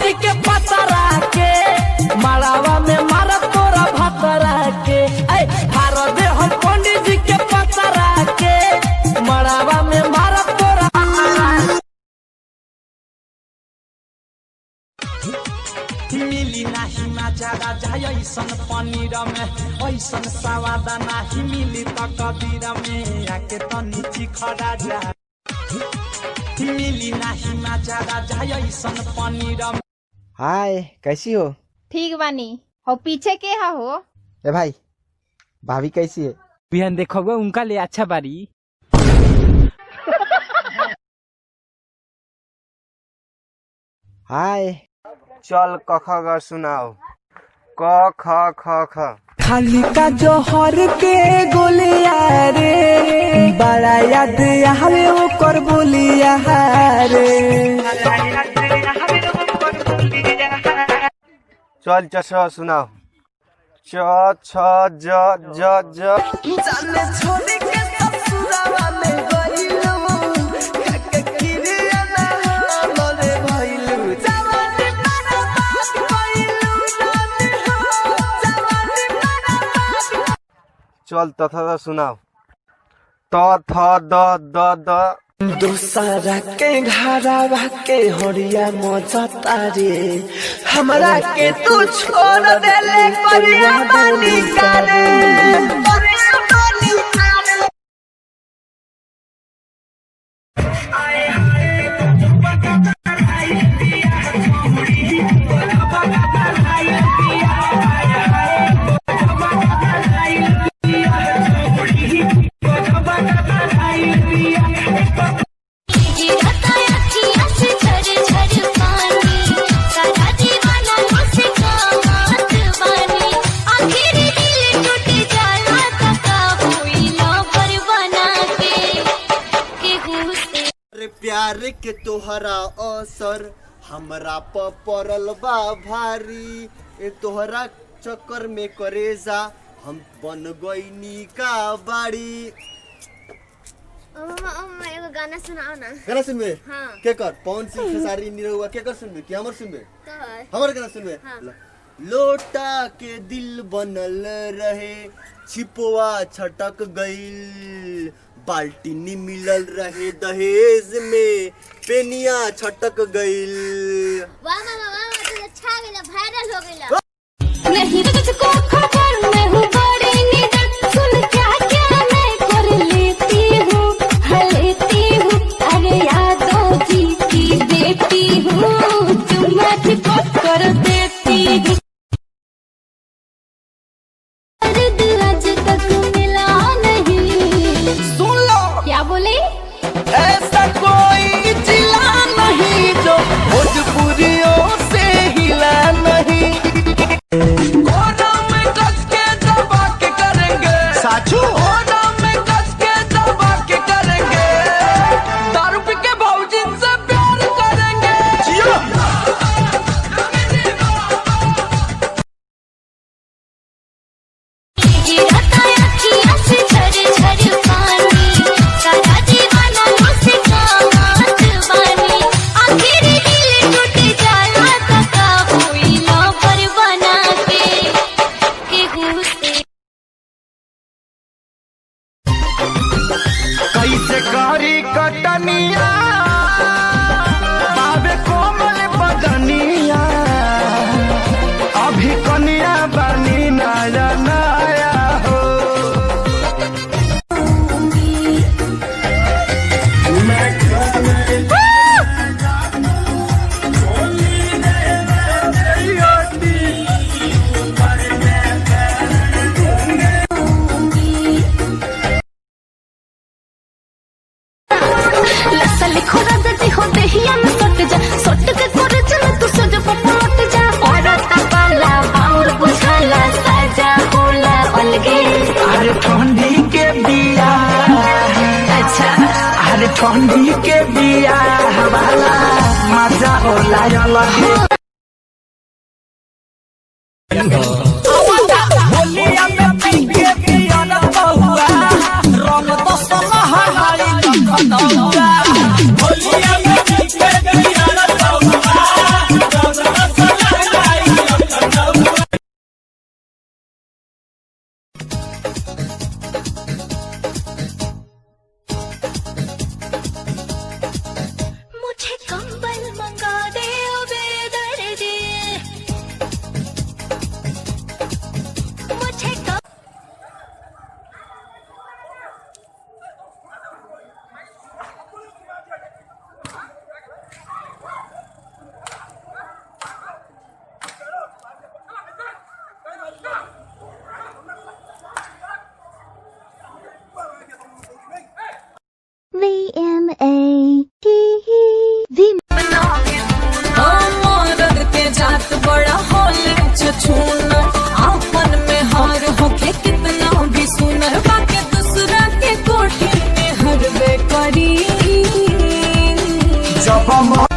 जी के पतरा के मड़ावा में मारा तोरा भतरा के फार दे हम पंडित जी के पतरा के मड़ावा में मारा तोरा। मिली नाही मजा राजा ऐसन पनीर में ऐसन स्वाद नाही मिली त कबीर में आके तनी चिखरा जा। मिली नाही मजा राजा ऐसन पनीर में। हाय कैसी हो? ठीक बानी। हो पीछे के हो? ए भाई भाभी कैसी है? बिहान देखोगे उनका ले अच्छा बारी। हाय चल क ख ग सुनाओ। क ख ख ख। खाली का जोहर के गोलिया रे बड़ा याद हवे ओकर बोलिया रे। चल चश सुनाओ। च छ ज ज ज। जाने छोड़ के ससुरावा में गइलू के किरिया ना लरे भइलू जवानी मारा बात कइलू नानी हो जवानी मारा बात। चल तथा सुनाओ। त थ द द द। दूसरा के घरवा के होरिया मजता रे हमरा के तू छोड़ देले परिया बानी करे परिया बानी करे। प्यार के तोहरा असर हमरा प पड़ल बा भारी ए तोहरा चक्कर में करेजा हम बन गईनी का बाड़ी। एगो गाना सुनाओ ना। गाना सुनबे? हाँ। के कर पवन सिंह खेसारी निरहुआ के कर सुनबे कि हमर सुनबे? हमर गाना सुनबे। हाँ। लोटा के दिल बनल रहे छिपवा छटक गइल बाल्टी मिलल रहे दहेज में पेनिया छटक गइल। वाह मामा वाह तू अच्छा गेला वायरल हो गेला। नहीं तुझको खबर मैं हूँ बड़ी निडर सुन क्या क्या मैं कर लेती हूँ अरे यादों जी की बेटी हूँ चुम्मा को कर देती हूँ। आज तक मिला नहीं। सुन लो क्या बोले? ऐसा कोई जिला नहीं जो भोजपुरियों से हिला नहीं। कोना में कस के दबा के करेंगे साचू कोना में कस के दबा के करेंगे दारू पी के भौजिन से प्यार करेंगे। कैसे करी कटनिया बाबे कोमल बदनिया अभी कनिया बनी नया नया हो। लिखो राजा हो देहिया में सट जा सट के करे चल तू सज पपट जा और तकाला और बुझाला साजा होला अलगे। अरे ठंडी के बिया अच्छा अरे ठंडी के बिया वाला मजा होला अलग। होलिया में पी के पिया न बहुआ रंग तो समाहारी लखनऊआ। होलिया में पी के पिया न बहुआ रंग जब